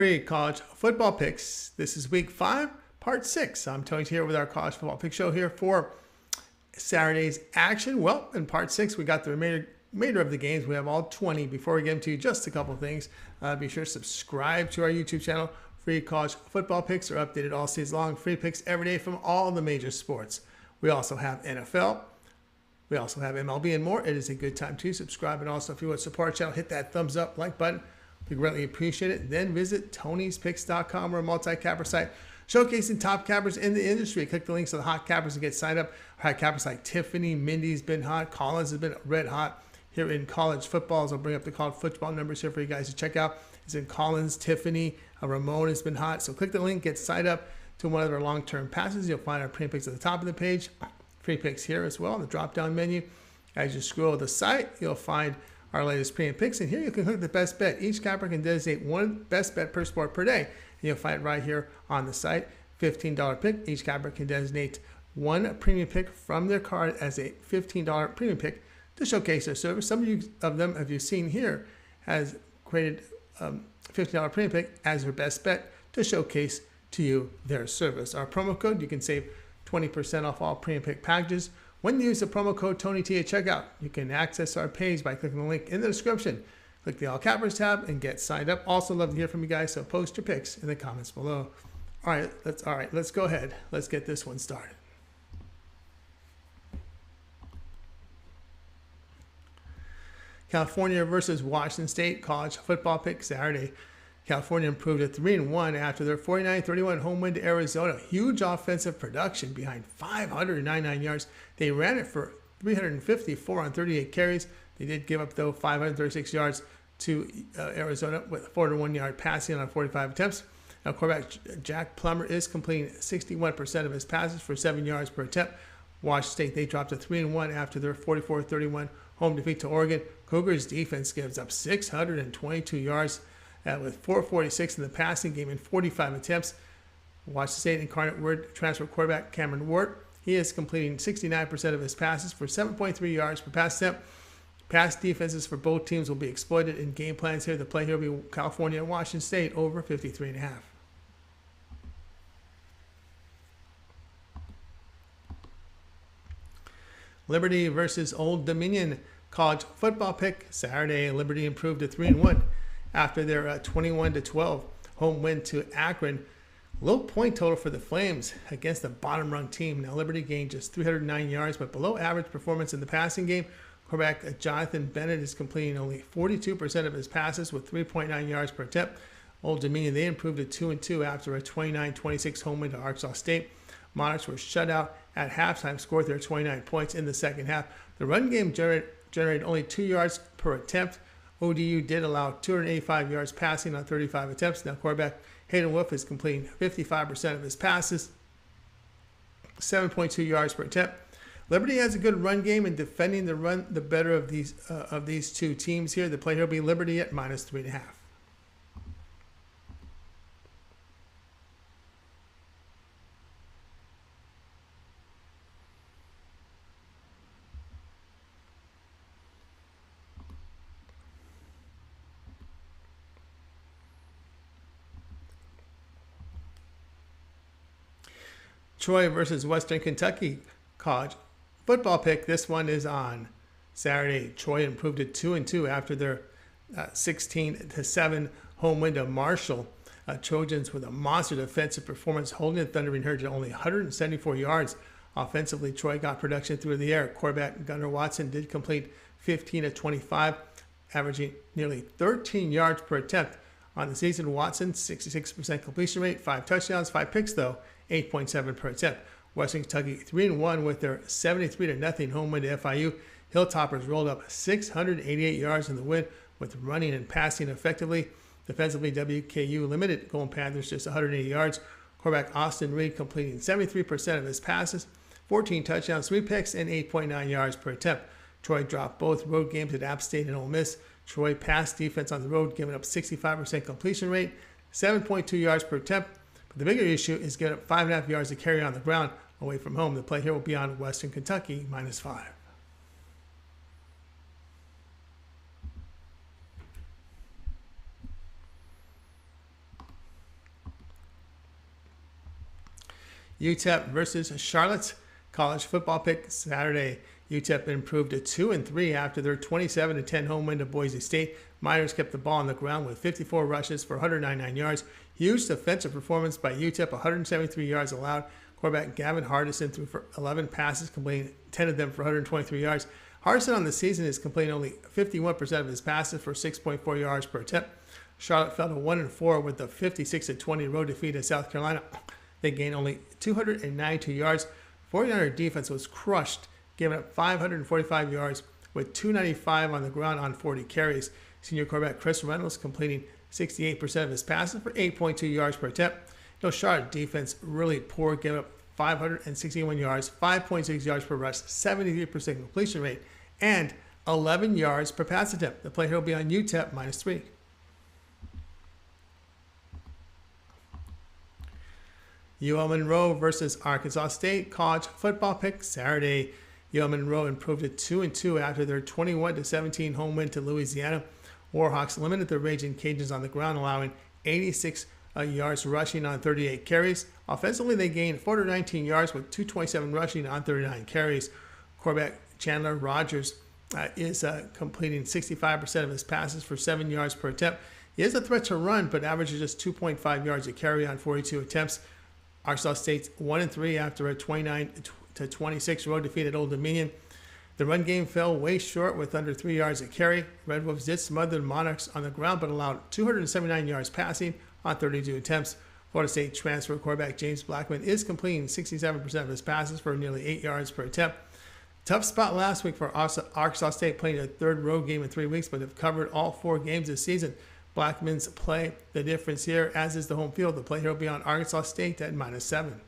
College football picks. This is week 5, part 6. I'm Tony here with our college football pick show here for Saturday's action. Well, in part 6, we got the remainder of the games. We have all 20. Before we get into just a couple things, be sure to subscribe to our YouTube channel. Free college football picks are updated all season long. Free picks every day from all the major sports. We also have NFL. We also have MLB and more. It is a good time to subscribe. And also, if you want to support our channel, hit that thumbs up, like button. We greatly appreciate it. Then visit Tony'sPicks.com. We're a multi-capper site showcasing top cappers in the industry. Click the links to the hot cappers and get signed up. Hot cappers like Tiffany, Mindy's been hot. Collins has been red hot here in college football. So I'll bring up the college football numbers here for you guys to check out. It's in Collins, Tiffany, Ramon has been hot. So click the link, get signed up to one of our long-term passes. You'll find our premium picks at the top of the page. Free picks here as well in the drop-down menu. As you scroll the site, you'll find our latest premium picks, and here you can click the best bet. Each capper can designate one best bet per sport per day, and you'll find it right here on the site. $15 pick. Each capper can designate one premium pick from their card as a $15 premium pick to showcase their service. Some of them, as you've seen here, has created $15 premium pick as their best bet to showcase to you their service. Our promo code, you can save 20% off all premium pick packages. When you use the promo code TonyT at checkout, you can access our page by clicking the link in the description. Click the All Cappers tab and get signed up. Also love to hear from you guys, so post your picks in the comments below. All right, let's go ahead. Let's get this one started. California versus Washington State college football pick Saturday. California improved to 3-1 after their 49-31 home win to Arizona. Huge offensive production behind 599 yards. They ran it for 354 on 38 carries. They did give up, though, 536 yards to Arizona with 401-yard passing on 45 attempts. Now, quarterback Jack Plummer is completing 61% of his passes for 7 yards per attempt. Washington State, they dropped to 3-1 after their 44-31 home defeat to Oregon. Cougars' defense gives up 622 yards with 446 in the passing game in 45 attempts. Washington State incarnate Word transfer quarterback Cameron Ward. He is completing 69% of his passes for 7.3 yards per pass attempt. Pass defenses for both teams will be exploited in game plans here. The play here will be California and Washington State over 53.5. Liberty versus Old Dominion college football pick Saturday. Liberty improved to 3-1 after their 21-12 home win to Akron. Low point total for the Flames against the bottom-rung team. Now, Liberty gained just 309 yards, but below average performance in the passing game. Quarterback Jonathan Bennett is completing only 42% of his passes with 3.9 yards per attempt. Old Dominion, they improved to 2-2 after a 29-26 home win to Arkansas State. Monarchs were shut out at halftime, scored their 29 points in the second half. The run game generated only 2 yards per attempt. ODU did allow 285 yards passing on 35 attempts. Now, quarterback Hayden Wolf is completing 55% of his passes, 7.2 yards per attempt. Liberty has a good run game and defending the run the better of these two teams here. The play here will be Liberty at -3.5. Troy versus Western Kentucky college football pick. This one is on Saturday. Troy improved to 2-2 after their 16-7 home win to Marshall. Trojans with a monster defensive performance, holding the Thundering Herd to only 174 yards. Offensively, Troy got production through the air. Quarterback Gunnar Watson did complete 15 of 25, averaging nearly 13 yards per attempt. On the season, Watson, 66% completion rate, 5 touchdowns, 5 picks, though, 8.7 per attempt. Western Kentucky 3-1 with their 73-0 home win to FIU. Hilltoppers rolled up 688 yards in the win with running and passing effectively. Defensively, WKU limited Golden Panthers just 180 yards. Quarterback Austin Reed completing 73% of his passes, 14 touchdowns, 3 picks, and 8.9 yards per attempt. Troy dropped both road games at App State and Ole Miss. Troy passed defense on the road, giving up 65% completion rate, 7.2 yards per attempt. But the bigger issue is giving up 5.5 yards to carry on the ground away from home. The play here will be on Western Kentucky -5. UTEP versus Charlotte. College football pick Saturday. UTEP improved to 2-3 after their 27-10 home win to Boise State. Miners kept the ball on the ground with 54 rushes for 199 yards. Huge defensive performance by UTEP, 173 yards allowed. Quarterback Gavin Hardison threw for 11 passes, completing 10 of them for 123 yards. Hardison on the season is completing only 51% of his passes for 6.4 yards per attempt. Charlotte fell to 1-4 with a 56-20 road defeat at South Carolina. They gained only 292 yards. 49er defense was crushed, giving up 545 yards with 295 on the ground on 40 carries. Senior quarterback Chris Reynolds completing 68% of his passes for 8.2 yards per attempt. Charlotte defense really poor, giving up 561 yards, 5.6 yards per rush, 73% completion rate, and 11 yards per pass attempt. The play here will be on UTEP -3. Monroe versus Arkansas State. College football pick Saturday. Monroe improved to 2-2 after their 21-17 home win to Louisiana. Warhawks limited the Raging Cajuns on the ground, allowing 86 yards rushing on 38 carries. Offensively, they gained 419 yards with 227 rushing on 39 carries. Quarterback Chandler Rogers is completing 65% of his passes for 7 yards per attempt. He is a threat to run, but averages just 2.5 yards a carry on 42 attempts. Arkansas State's 1-3 after a 29-26 road defeat at Old Dominion. The run game fell way short with under 3 yards a carry. Red Wolves did smother the Monarchs on the ground, but allowed 279 yards passing on 32 attempts. Florida State transfer quarterback James Blackman is completing 67% of his passes for nearly 8 yards per attempt. Tough spot last week for Arkansas State, playing a third road game in 3 weeks, but have covered all 4 games this season. Blackman's play the difference here, as is the home field. The play here will be on Arkansas State at -7.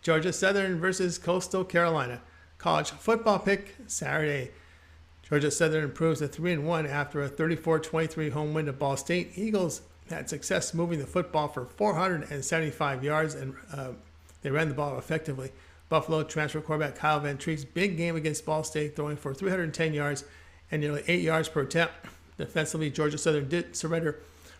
Georgia Southern versus Coastal Carolina. College football pick Saturday. Georgia Southern improves to 3-1 after a 34-23 home win to Ball State. Eagles had success moving the football for 475 yards, and they ran the ball effectively. Buffalo transfer quarterback Kyle Van Treek's big game against Ball State, throwing for 310 yards and nearly 8 yards per attempt. Defensively, Georgia Southern did surrender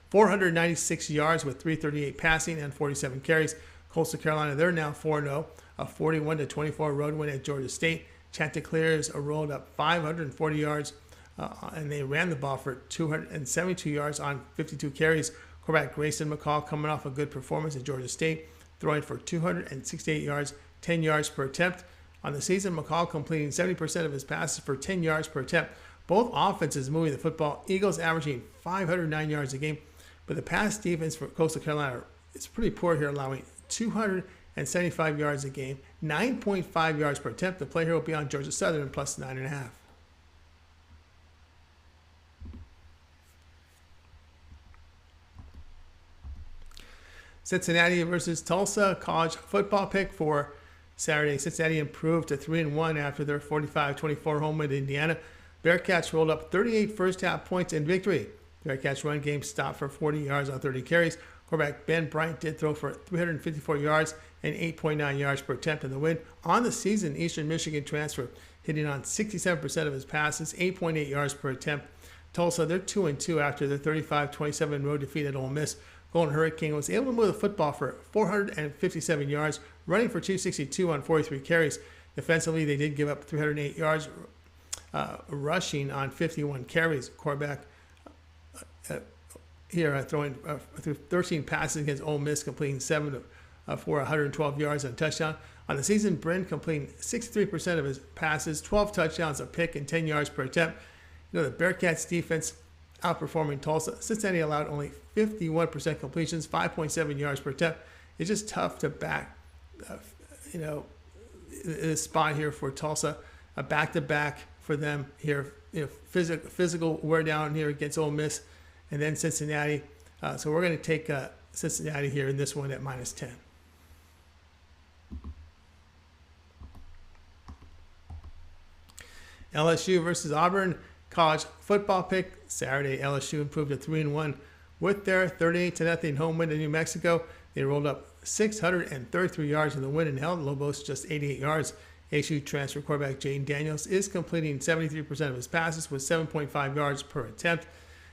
496 yards with 338 passing and 47 carries. Coastal Carolina, they're now 4-0, a 41-24 road win at Georgia State. Chanticleers rolled up 540 yards, and they ran the ball for 272 yards on 52 carries. Quarterback Grayson McCall coming off a good performance at Georgia State, throwing for 268 yards, 10 yards per attempt. On the season, McCall completing 70% of his passes for 10 yards per attempt. Both offenses moving the football. Eagles averaging 509 yards a game, but the pass defense for Coastal Carolina is pretty poor here, allowing 275 yards a game, 9.5 yards per attempt. The play here will be on Georgia Southern +9.5. Cincinnati versus Tulsa. College football pick for Saturday. Cincinnati improved to 3-1 after their 45-24 home win to Indiana. Bearcats rolled up 38 first-half points in victory. Bearcats' run game stopped for 40 yards on 30 carries. Quarterback Ben Bryant did throw for 354 yards and 8.9 yards per attempt in the win. On the season, Eastern Michigan transfer hitting on 67% of his passes, 8.8 yards per attempt. Tulsa, they're 2-2 after their 35-27 road defeat at Ole Miss. Golden Hurricane was able to move the football for 457 yards, running for 262 on 43 carries. Defensively, they did give up 308 yards, rushing on 51 carries. Quarterback here throwing through 13 passes against Ole Miss, completing 7 for 112 yards and a touchdown. On the season, Bryn completing 63% of his passes, 12 touchdowns, a pick, and 10 yards per attempt. The Bearcats defense outperforming Tulsa. Cincinnati allowed only 51% completions, 5.7 yards per attempt. It's just tough to back, this spot here for Tulsa. A back-to-back for them here. Physical wear down here against Ole Miss, and then Cincinnati. So we're going to take Cincinnati here in this one at -10. LSU versus Auburn. College football pick Saturday. LSU improved to 3-1 with their 38-0 home win to New Mexico. They rolled up 633 yards in the win and held Lobos just 88 yards. ASU transfer quarterback Jaden Daniels is completing 73% of his passes with 7.5 yards per attempt.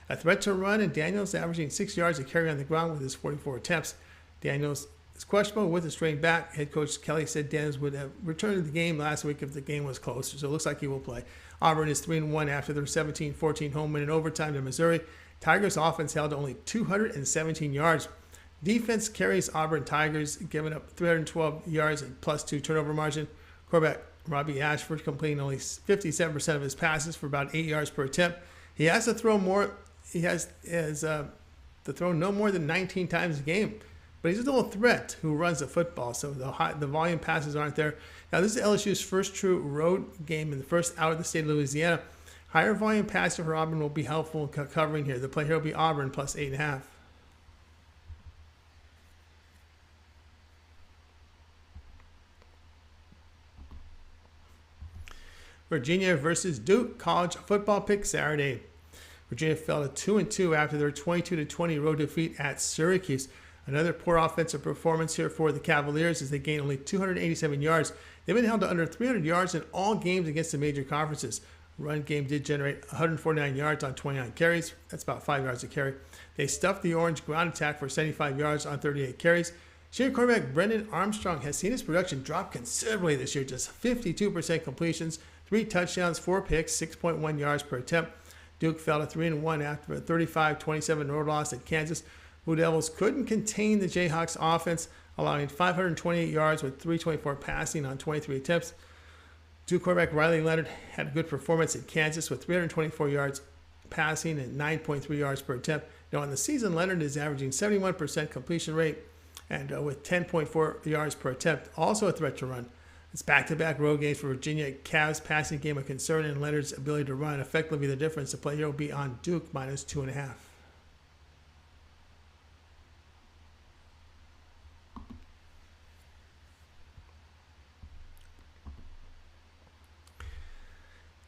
A threat to run, and Daniels averaging 6 yards a carry on the ground with his 44 attempts. Daniels is questionable with a strained back. Head coach Kelly said Daniels would have returned to the game last week if the game was closer, so it looks like he will play. Auburn is 3-1 after their 17-14 home win in overtime to Missouri. Tigers offense held only 217 yards. Defense carries Auburn Tigers, giving up 312 yards and +2 turnover margin. Quarterback Robbie Ashford completing only 57% of his passes for about 8 yards per attempt. He has to throw more. He has to throw no more than 19 times a game. But he's a little threat who runs the football, so the volume passes aren't there. Now, this is LSU's first true road game and the first out of the state of Louisiana. Higher volume passing for Auburn will be helpful in covering here. The play here will be Auburn plus 8.5. Virginia versus Duke college football pick Saturday. Virginia fell to 2-2 after their 22-20 road defeat at Syracuse. Another poor offensive performance here for the Cavaliers as they gained only 287 yards. They've been held to under 300 yards in all games against the major conferences. Run game did generate 149 yards on 29 carries. That's about 5 yards a carry. They stuffed the Orange ground attack for 75 yards on 38 carries. Senior quarterback Brendan Armstrong has seen his production drop considerably this year. Just 52% completions, 3 touchdowns, 4 picks, 6.1 yards per attempt. Duke fell to 3-1 after a 35-27 road loss at Kansas. Blue Devils couldn't contain the Jayhawks offense, allowing 528 yards with 324 passing on 23 attempts. Duke quarterback Riley Leonard had a good performance at Kansas with 324 yards passing and 9.3 yards per attempt. Now, on the season, Leonard is averaging 71% completion rate and with 10.4 yards per attempt. Also a threat to run. It's back-to-back road games for Virginia. Cavs passing game of concern, and Leonard's ability to run effectively the difference. The play here will be on Duke minus 2.5.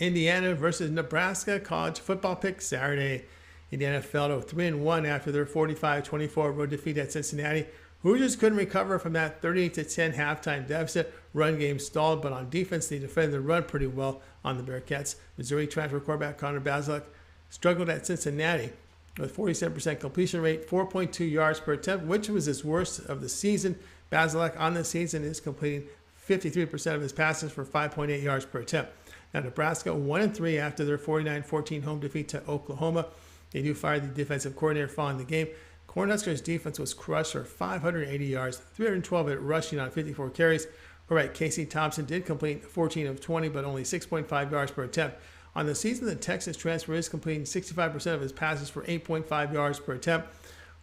Indiana versus Nebraska college football pick Saturday. Indiana fell to 3-1 after their 45-24 road defeat at Cincinnati. Hoosiers couldn't recover from that 38-10 halftime deficit. Run game stalled, but on defense, they defended the run pretty well on the Bearcats. Missouri transfer quarterback Connor Bazelak struggled at Cincinnati with 47% completion rate, 4.2 yards per attempt, which was his worst of the season. Bazelak on the season is completing 53% of his passes for 5.8 yards per attempt. Now, Nebraska 1-3 after their 49-14 home defeat to Oklahoma. They do fire the defensive coordinator following the game. Cornhuskers' defense was crushed for 580 yards, 312 at rushing on 54 carries. All right, Casey Thompson did complete 14 of 20, but only 6.5 yards per attempt. On the season, the Texas transfer is completing 65% of his passes for 8.5 yards per attempt.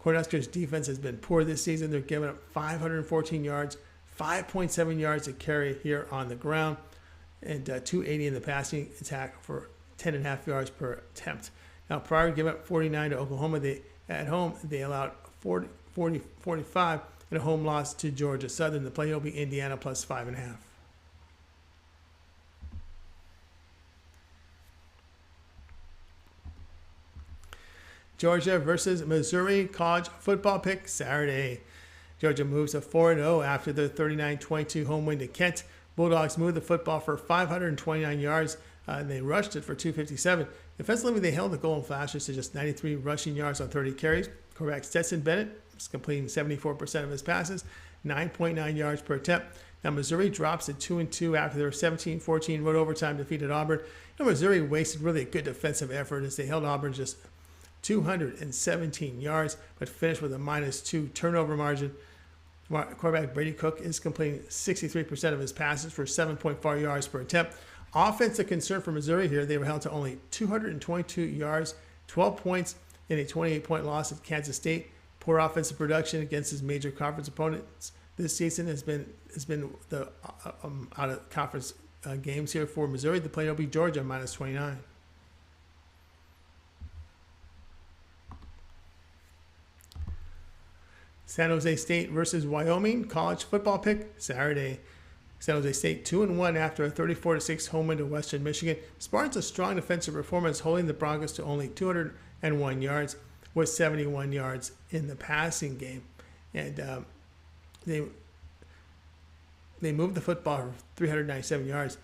Cornhuskers' defense has been poor this season. They're giving up 514 yards, 5.7 yards a carry here on the ground, and 280 in the passing attack for 10.5 yards per attempt. Now, prior to giving up 49 to Oklahoma, at home, they allowed 45 in a home loss to Georgia Southern. The play will be Indiana plus 5.5. Georgia versus Missouri college football pick Saturday. Georgia moves to 4-0 after their 39-22 home win to Kent. Bulldogs moved the football for 529 yards, and they rushed it for 257. Defensively, they held the Golden Flashes to just 93 rushing yards on 30 carries. Quarterback Stetson Bennett is completing 74% of his passes, 9.9 yards per attempt. Now, Missouri drops to 2-2 after their 17-14 road overtime defeat at Auburn. Missouri wasted really a good defensive effort as they held Auburn just 217 yards, but finished with a -2 turnover margin. Quarterback Brady Cook is completing 63% of his passes for 7.4 yards per attempt. Offensive concern for Missouri here. They were held to only 222 yards, 12 points in a 28-point loss at Kansas State. Poor offensive production against his major conference opponents this season has been the out of conference games here for Missouri. The play will be Georgia minus 29. San Jose State versus Wyoming college football pick Saturday. San Jose State 2-1 after a 34-6 home win to Western Michigan. Spartans a strong defensive performance, holding the Broncos to only 201 yards with 71 yards in the passing game. And they moved the football for 397 yards.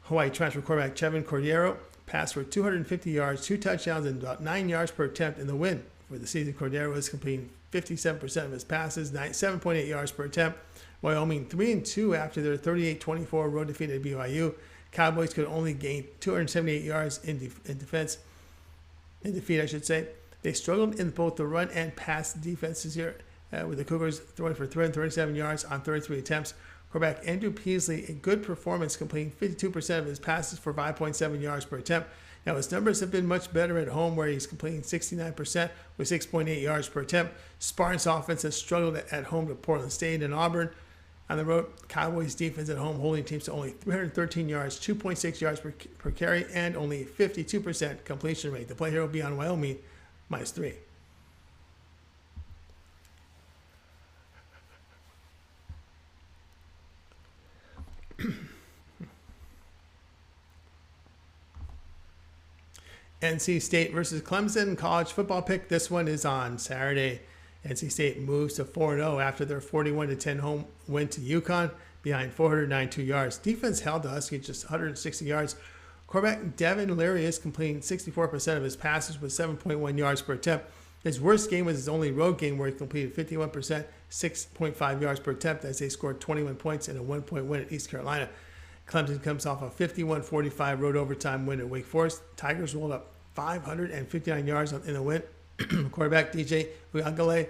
Hawaii transfer quarterback Chevin Cordero passed for 250 yards, 2 touchdowns, and about 9 yards per attempt in the win. For the season, Cordero was completing 57% of his passes, 7.8 yards per attempt. Wyoming 3-2 after their 38-24 road defeat at BYU. Cowboys could only gain 278 yards in defeat. They struggled in both the run and pass defenses here, with the Cougars throwing for 337 yards on 33 attempts. Quarterback Andrew Peasley, a good performance, completing 52% of his passes for 5.7 yards per attempt. Now, his numbers have been much better at home, where he's completing 69% with 6.8 yards per attempt. Spartans offense has struggled at home to Portland State and Auburn. On the road, Cowboys defense at home holding teams to only 313 yards, 2.6 yards per carry, and only 52% completion rate. The play here will be on Wyoming -3. NC State versus Clemson college football pick. This one is on Saturday. NC State moves to 4-0 after their 41-10 home win to UConn behind 492 yards. Defense held the Huskies just 160 yards. Quarterback Devin Leary is completing 64% of his passes with 7.1 yards per attempt. His worst game was his only road game, where he completed 51%, 6.5 yards per attempt, as they scored 21 points in a 1-point win at East Carolina. Clemson comes off a 51-45 road overtime win at Wake Forest. Tigers rolled up 559 yards in the win. Quarterback DJ Uyagale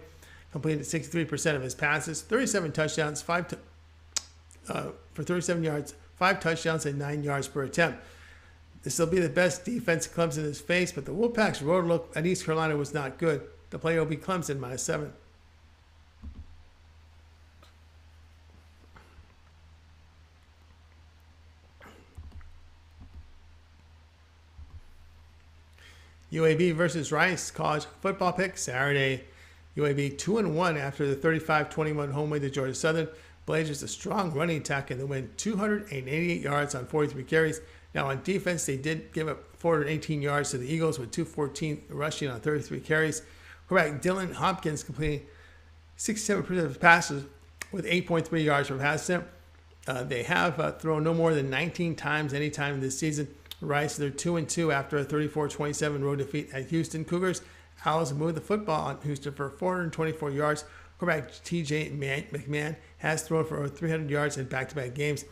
completed 63% of his passes, 37 touchdowns, for 37 yards, 5 touchdowns, and 9 yards per attempt. This will be the best defense Clemson has faced, but the Wolfpack's road look at East Carolina was not good. The play will be Clemson -7. UAB versus Rice college football pick Saturday. UAB 2-1 after the 35-21 home win to Georgia Southern. Blazers a strong running attack in the win, 288 yards on 43 carries. Now on defense, they did give up 418 yards to the Eagles with 214 rushing on 33 carries. Quarterback Dylan Hopkins completing 67% of his passes with 8.3 yards per pass attempt. They have thrown no more than 19 times any time this season. Rice, they're 2-2 after a 34-27 road defeat at Houston. Cougars, Owls moved the football on Houston for 424 yards. Quarterback TJ McMahon has thrown for over 300 yards in back-to-back games.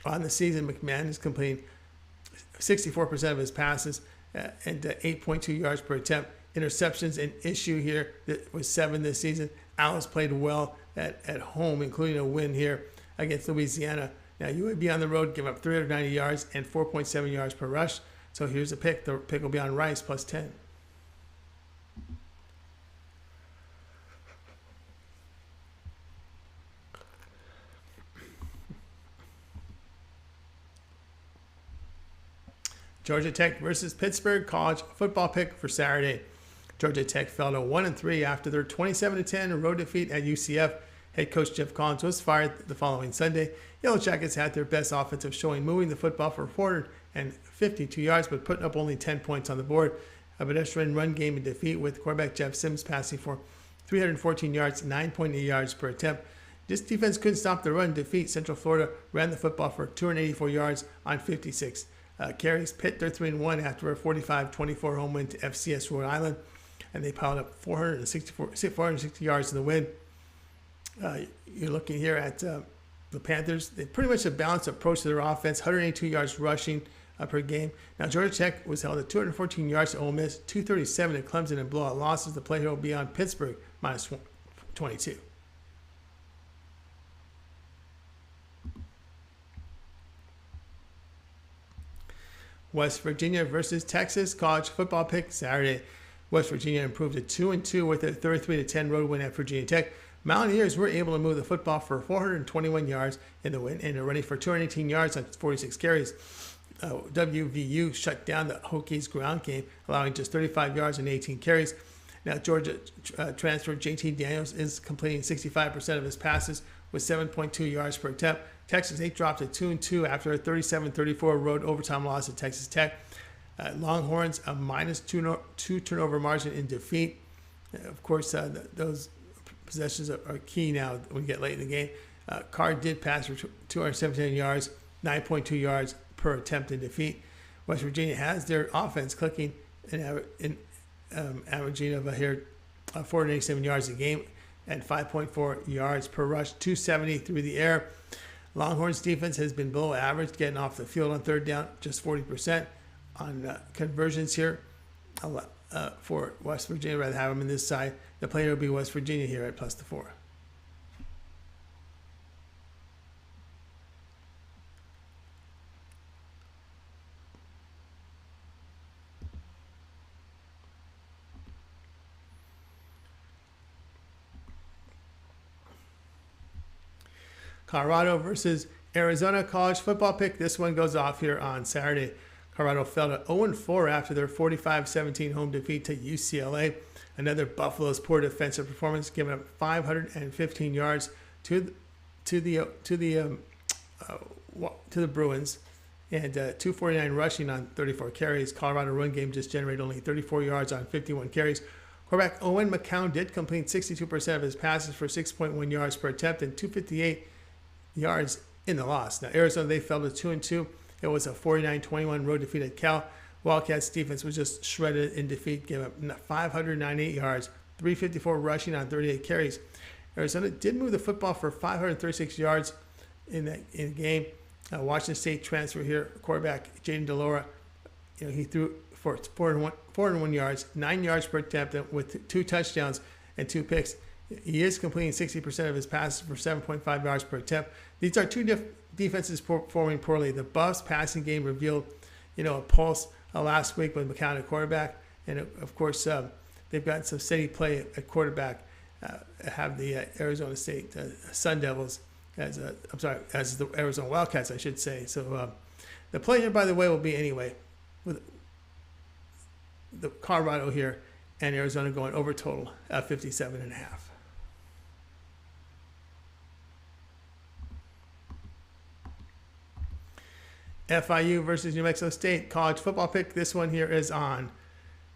On the season, McMahon is completing 64% of his passes and 8.2 yards per attempt. Interceptions, an issue here, that was 7 this season. Owls played well at home, including a win here against Louisiana. Now, UAB on the road give up 390 yards and 4.7 yards per rush. So here's a pick. The pick will be on Rice +10. Georgia Tech versus Pittsburgh college football pick for Saturday. Georgia Tech fell to 1-3 after their 27-10 road defeat at UCF. Head coach Jeff Collins was fired the following Sunday. Yellow Jackets had their best offensive showing, moving the football for 452 yards, but putting up only 10 points on the board. A pedestrian run game in defeat, with quarterback Jeff Sims passing for 314 yards, 9.8 yards per attempt. This defense couldn't stop the run. Defeat. Central Florida ran the football for 284 yards on 56 carries. Pitt, they're 3-1 after a 45-24 home win to FCS Rhode Island, and they piled up 460 yards in the win. You're looking here at the Panthers. They pretty much a balanced approach to their offense, 182 yards rushing per game. Now, Georgia Tech was held at 214 yards to Ole Miss, 237 at Clemson, and blowout losses. The play here will be on Pittsburgh -22. West Virginia versus Texas college football pick Saturday. West Virginia improved to 2-2 with a 33-10 road win at Virginia Tech. Mountaineers were able to move the football for 421 yards in the win and are running for 218 yards on 46 carries. WVU shut down the Hokies ground game, allowing just 35 yards and 18 carries. Now, Georgia transfer JT Daniels is completing 65% of his passes with 7.2 yards per attempt. Texas, they dropped to 2-2 after a 37-34 road overtime loss at Texas Tech. Longhorns, a -2 turnover margin in defeat. Of course, those possessions are key now when we get late in the game. Carr did pass for 217 yards, 9.2 yards per attempt in defeat. West Virginia has their offense clicking and averaging of 487 yards a game and 5.4 yards per rush, 270 through the air. Longhorns defense has been below average, getting off the field on third down, just 40% on conversions here for West Virginia. Rather have them in this side. The player will be West Virginia here at +4. Colorado versus Arizona college football pick. This one goes off here on Saturday. Colorado fell to 0-4 after their 45-17 home defeat to UCLA. Another Buffalo's poor defensive performance, giving up 515 yards to the Bruins and 249 rushing on 34 carries. Colorado run game just generated only 34 yards on 51 carries. Quarterback Owen McCown did complete 62% of his passes for 6.1 yards per attempt and 258 yards in the loss. Now, Arizona, they fell to 2-2. It was a 49-21 road defeat at Cal. Wildcats defense was just shredded in defeat, gave up 598 yards, 354 rushing on 38 carries. Arizona did move the football for 536 yards in the game. Washington State transfer here, quarterback Jaden DeLora, he threw for 401 yards, 9 yards per attempt with 2 touchdowns and 2 picks. He is completing 60% of his passes for 7.5 yards per attempt. These are two defenses performing poorly. The Buffs passing game revealed, a pulse last week with McCown at quarterback, and of course they've got some steady play at quarterback. Have the Arizona State Sun Devils as the Arizona Wildcats, I should say. So the play here, by the way, will be anyway with the Colorado here and Arizona going over total at 57.5. FIU versus New Mexico State college football pick. This one here is on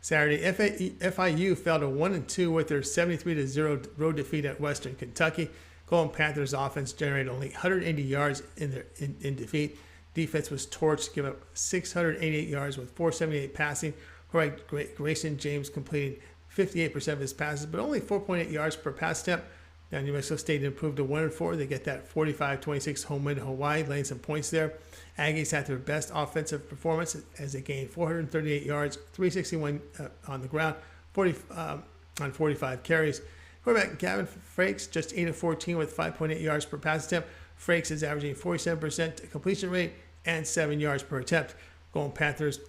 Saturday. FIU fell to 1-2 with their 73-0 road defeat at Western Kentucky. Golden Panthers offense generated only 180 yards in defeat. Defense was torched, giving up 688 yards with 478 passing. Grayson James completing 58% of his passes, but only 4.8 yards per pass attempt. Now, New Mexico State improved to 1-4. They get that 45-26 home win to Hawaii, laying some points there. Aggies had their best offensive performance as they gained 438 yards, 361 on the ground, on 45 carries. Quarterback Gavin Frakes just 8-14 with 5.8 yards per pass attempt. Frakes is averaging 47% completion rate and 7 yards per attempt. Golden Panthers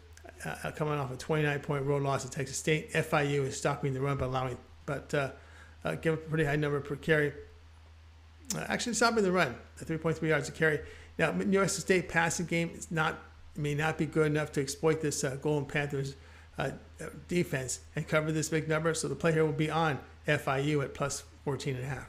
coming off a 29-point road loss at Texas State. FIU is stopping the run give a pretty high number per carry. Actually stopping the run at 3.3 yards a carry. Now, New Mexico State passing game may not be good enough to exploit this Golden Panthers defense and cover this big number. So the play here will be on FIU at +14.5.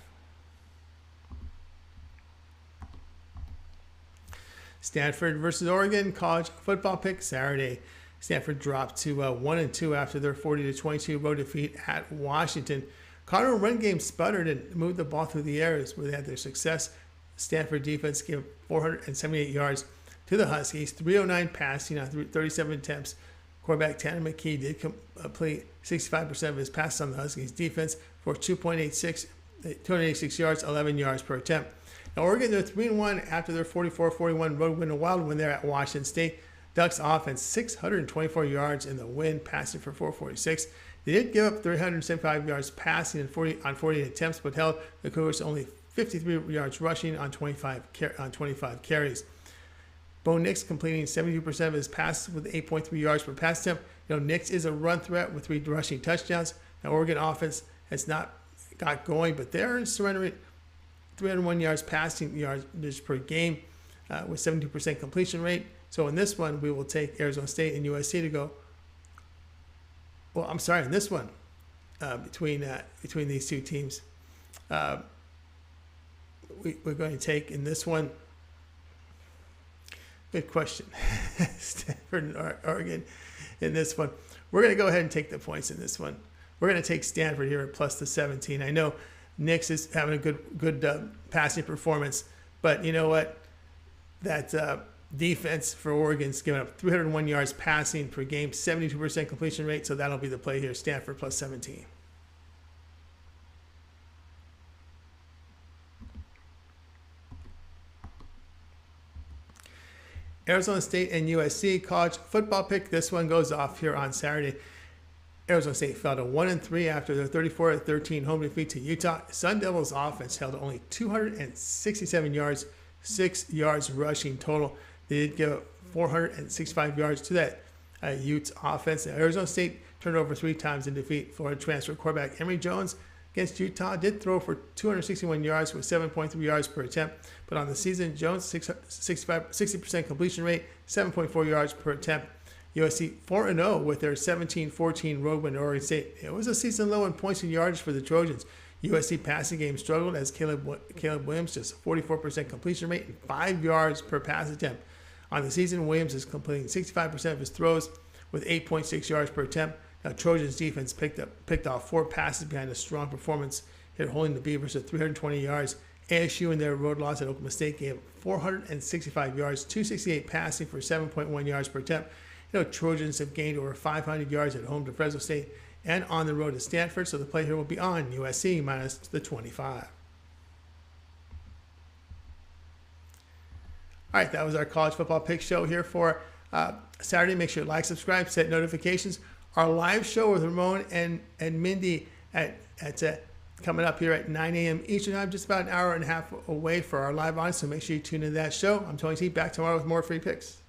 Stanford versus Oregon college football pick Saturday. Stanford dropped to 1-2 after their 40-22 road defeat at Washington. Colorado run game sputtered and moved the ball through the air where they had their success. Stanford defense gave 478 yards to the Huskies, 309 passing on 37 attempts. Quarterback Tanner McKee did complete 65% of his passes on the Huskies defense for 286 yards, 11 yards per attempt. Now, Oregon, they're 3-1 after their 44-41 road win, a wild win there at Washington State. Ducks offense, 624 yards in the win, passing for 446. They did give up 375 yards passing on 48 attempts, but held the Cougars to only 53 yards rushing on 25 carries. Bo Nix completing 72% of his passes with 8.3 yards per pass attempt. Nix is a run threat with 3 rushing touchdowns. Now, Oregon offense has not got going, but they're surrendering 301 yards passing yards per game with 72% completion rate. So in this one, we will take Arizona State and USC to go. Well, I'm sorry, in this one, between these two teams, we're going to take in this one. Good question. Stanford and Oregon in this one. We're going to go ahead and take the points in this one. We're going to take Stanford here at +17. I know Nix is having a good passing performance. But you know what? That defense for Oregon's giving up 301 yards passing per game, 72% completion rate. So that'll be the play here. Stanford plus 17. Arizona State and USC college football pick. This one goes off here on Saturday. Arizona State fell to 1-3 after their 34-13 home defeat to Utah. Sun Devils offense held only 267 yards, 6 yards rushing total. They did give up 465 yards to that Utes offense. Arizona State turned over 3 times in defeat. Florida transfer quarterback Emory Jones against Utah did throw for 261 yards with 7.3 yards per attempt. But on the season, Jones 60% completion rate, 7.4 yards per attempt. USC 4-0 with their 17-14 road win to Oregon State. It was a season low in points and yardage for the Trojans. USC passing game struggled as Caleb Williams just 44% completion rate and 5 yards per pass attempt. On the season, Williams is completing 65% of his throws with 8.6 yards per attempt. Now, Trojans defense picked off 4 passes behind a strong performance here, holding the Beavers at 320 yards. ASU in their road loss at Oklahoma State gave 465 yards, 268 passing for 7.1 yards per attempt. Trojans have gained over 500 yards at home to Fresno State and on the road to Stanford, so the play here will be on USC minus the 25. All right, that was our college football pick show here for Saturday. Make sure to like, subscribe, set notifications. Our live show with Ramon and Mindy at coming up here at 9 a.m. Eastern Time, just about an hour and a half away for our live audience, so make sure you tune into that show. I'm Tony T, back tomorrow with more free picks.